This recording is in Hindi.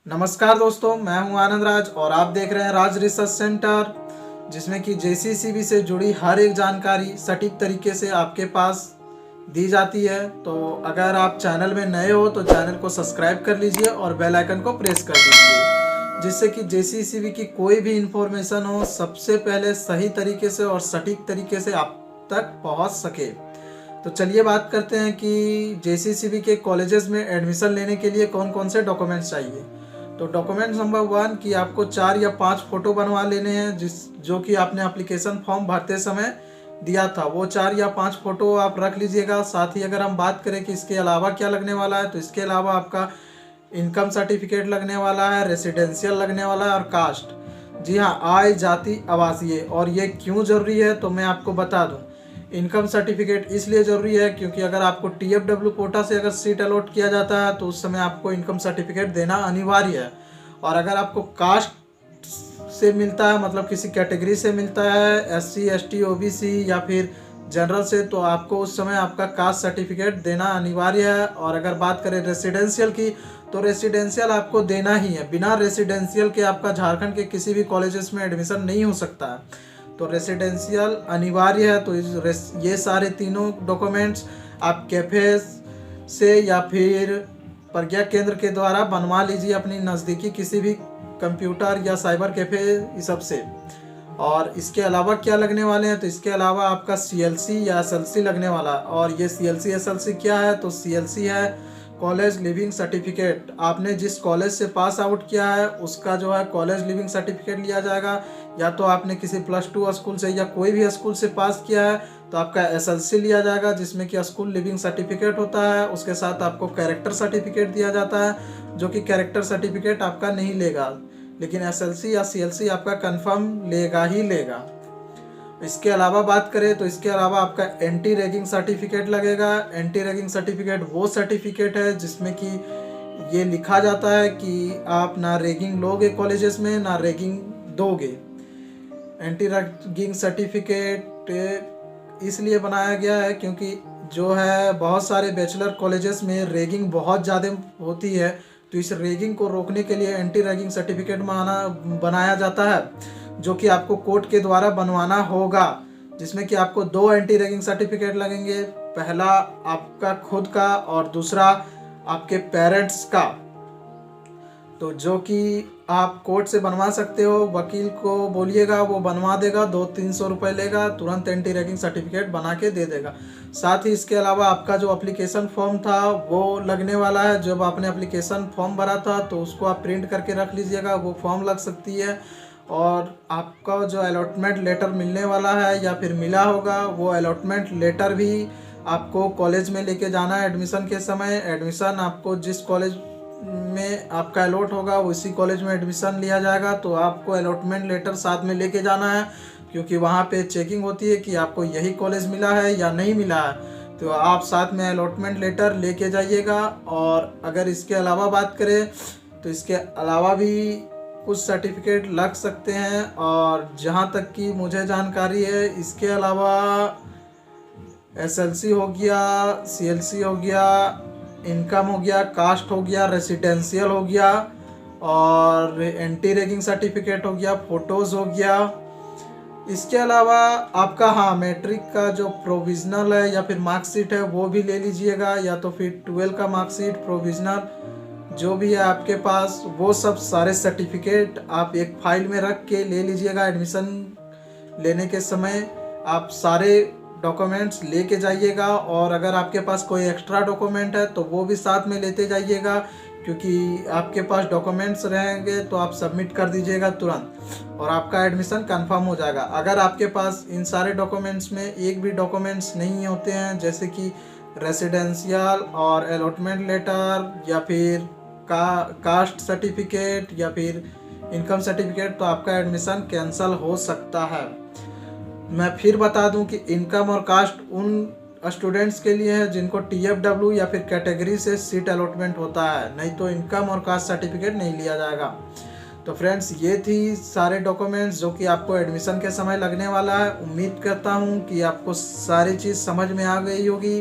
नमस्कार दोस्तों, मैं हूं आनंद राज और आप देख रहे हैं राज रिसर्च सेंटर, जिसमें कि जेसीसीबी से जुड़ी हर एक जानकारी सटीक तरीके से आपके पास दी जाती है। तो अगर आप चैनल में नए हो तो चैनल को सब्सक्राइब कर लीजिए और बेल आइकन को प्रेस कर दीजिए, जिससे कि जेसीसीबी की कोई भी इंफॉर्मेशन हो सबसे पहले सही तरीके से और सटीक तरीके से आप तक पहुंच सके। तो चलिए बात करते हैं कि जेसीसीबी के कॉलेजेस में एडमिशन लेने के लिए कौन कौन से डॉक्यूमेंट्स चाहिए। तो डॉक्यूमेंट नंबर 1 कि आपको 4 या 5 फोटो बनवा लेने हैं, जो कि आपने एप्लीकेशन फॉर्म भरते समय दिया था। वो 4 या 5 फोटो आप रख लीजिएगा। साथ ही अगर हम बात करें कि इसके अलावा क्या लगने वाला है, तो इसके अलावा आपका इनकम सर्टिफिकेट लगने वाला है, रेसिडेंशियल लगने वाला है और कास्ट। जी हाँ, आय, जाति, आवासीय। और ये क्यों ज़रूरी है तो मैं आपको बता दूं। इनकम सर्टिफिकेट इसलिए ज़रूरी है क्योंकि अगर आपको टीएफडब्ल्यू कोटा से अगर सीट अलॉट किया जाता है तो उस समय आपको इनकम सर्टिफिकेट देना अनिवार्य है। और अगर आपको कास्ट से मिलता है, मतलब किसी कैटेगरी से मिलता है, एससी, एसटी, ओबीसी या फिर जनरल से, तो आपको उस समय आपका कास्ट सर्टिफिकेट देना अनिवार्य है। और अगर बात करें रेसिडेंशियल की, तो रेसिडेंशियल आपको देना ही है। बिना रेसिडेंशियल के आपका झारखंड के किसी भी कॉलेजेस में एडमिशन नहीं हो सकता है। तो रेसिडेंशियल अनिवार्य है। तो ये सारे तीनों डॉक्यूमेंट्स आप कैफे से या फिर प्रज्ञा केंद्र के द्वारा बनवा लीजिए, अपनी नज़दीकी किसी भी कंप्यूटर या साइबर कैफे इस सब से। और इसके अलावा क्या लगने वाले हैं, तो इसके अलावा आपका सीएलसी या एसएलसी लगने वाला। और ये सीएलसी एसएलसी क्या है, तो सीएलसी है कॉलेज लिविंग सर्टिफिकेट। आपने जिस कॉलेज से पास आउट किया है उसका जो है कॉलेज लिविंग सर्टिफिकेट लिया जाएगा। या तो आपने किसी +2 स्कूल से या कोई भी स्कूल से पास किया है तो आपका एसएलसी लिया जाएगा, जिसमें कि स्कूल लिविंग सर्टिफिकेट होता है। उसके साथ आपको कैरेक्टर सर्टिफिकेट दिया जाता है, जो कि कैरेक्टर सर्टिफिकेट आपका नहीं लेगा, लेकिन एसएलसी या सीएलसी आपका कंफर्म लेगा ही लेगा। इसके अलावा बात करें तो इसके अलावा आपका एंटी रैगिंग सर्टिफिकेट लगेगा। एंटी रैगिंग सर्टिफिकेट वो सर्टिफिकेट है जिसमें कि ये लिखा जाता है कि आप ना रैगिंग लोगे कॉलेजेस में, ना रैगिंग दोगे। एंटी रैगिंग सर्टिफिकेट इसलिए बनाया गया है क्योंकि जो है बहुत सारे बैचलर कॉलेजेस में रैगिंग बहुत ज़्यादा होती है। तो इस रैगिंग को रोकने के लिए एंटी रैगिंग सर्टिफिकेट बनाया जाता है, जो कि आपको कोर्ट के द्वारा बनवाना होगा, जिसमें कि आपको 2 एंटी रैगिंग सर्टिफिकेट लगेंगे। पहला आपका खुद का और दूसरा आपके पेरेंट्स का। तो जो कि आप कोर्ट से बनवा सकते हो, वकील को बोलिएगा वो बनवा देगा, 200-300 रुपये लेगा, तुरंत एंटी रैगिंग सर्टिफिकेट बना के दे देगा। साथ ही इसके अलावा आपका जो एप्लीकेशन फॉर्म था वो लगने वाला है। जब आपने एप्लीकेशन फॉर्म भरा था तो उसको आप प्रिंट करके रख लीजिएगा, वो फॉर्म लग सकती है। और आपका जो अलॉटमेंट लेटर मिलने वाला है या फिर मिला होगा, वो अलॉटमेंट लेटर भी आपको कॉलेज में लेके जाना है एडमिशन के समय। एडमिशन आपको जिस कॉलेज में आपका अलॉट होगा उसी कॉलेज में एडमिशन लिया जाएगा। तो आपको अलॉटमेंट लेटर साथ में लेके जाना है, क्योंकि वहाँ पे चेकिंग होती है कि आपको यही कॉलेज मिला है या नहीं मिला है। तो आप साथ में अलॉटमेंट लेटर लेके जाइएगा। और अगर इसके अलावा बात करें तो इसके अलावा भी कुछ सर्टिफिकेट लग सकते हैं। और जहाँ तक कि मुझे जानकारी है, इसके अलावा एसएलसी हो गया, सीएलसी हो गया, इनकम हो गया, कास्ट हो गया, रेसिडेंशियल हो गया, और एंटी रैगिंग सर्टिफिकेट हो गया, फोटोज़ हो गया। इसके अलावा आपका मैट्रिक का जो प्रोविजनल है या फिर मार्कशीट है वो भी ले लीजिएगा, या तो फिर 12 का मार्कशीट, प्रोविजनल जो भी है आपके पास, वो सब सारे सर्टिफिकेट आप एक फाइल में रख के ले लीजिएगा। एडमिशन लेने के समय आप सारे डॉक्यूमेंट्स लेके जाइएगा। और अगर आपके पास कोई एक्स्ट्रा डॉक्यूमेंट है तो वो भी साथ में लेते जाइएगा, क्योंकि आपके पास डॉक्यूमेंट्स रहेंगे तो आप सबमिट कर दीजिएगा तुरंत और आपका एडमिशन कंफर्म हो जाएगा। अगर आपके पास इन सारे डॉक्यूमेंट्स में एक भी डॉक्यूमेंट्स नहीं होते हैं, जैसे कि रेसिडेंशियल और अलॉटमेंट लेटर या फिर कास्ट सर्टिफिकेट या फिर इनकम सर्टिफिकेट, तो आपका एडमिशन कैंसिल हो सकता है। मैं फिर बता दूं कि इनकम और कास्ट उन स्टूडेंट्स के लिए है जिनको टीएफडब्ल्यू या फिर कैटेगरी से सीट अलॉटमेंट होता है, नहीं तो इनकम और कास्ट सर्टिफिकेट नहीं लिया जाएगा। तो फ्रेंड्स, ये थी सारे डॉक्यूमेंट्स जो कि आपको एडमिशन के समय लगने वाला है। उम्मीद करता हूँ कि आपको सारी चीज़ समझ में आ गई होगी।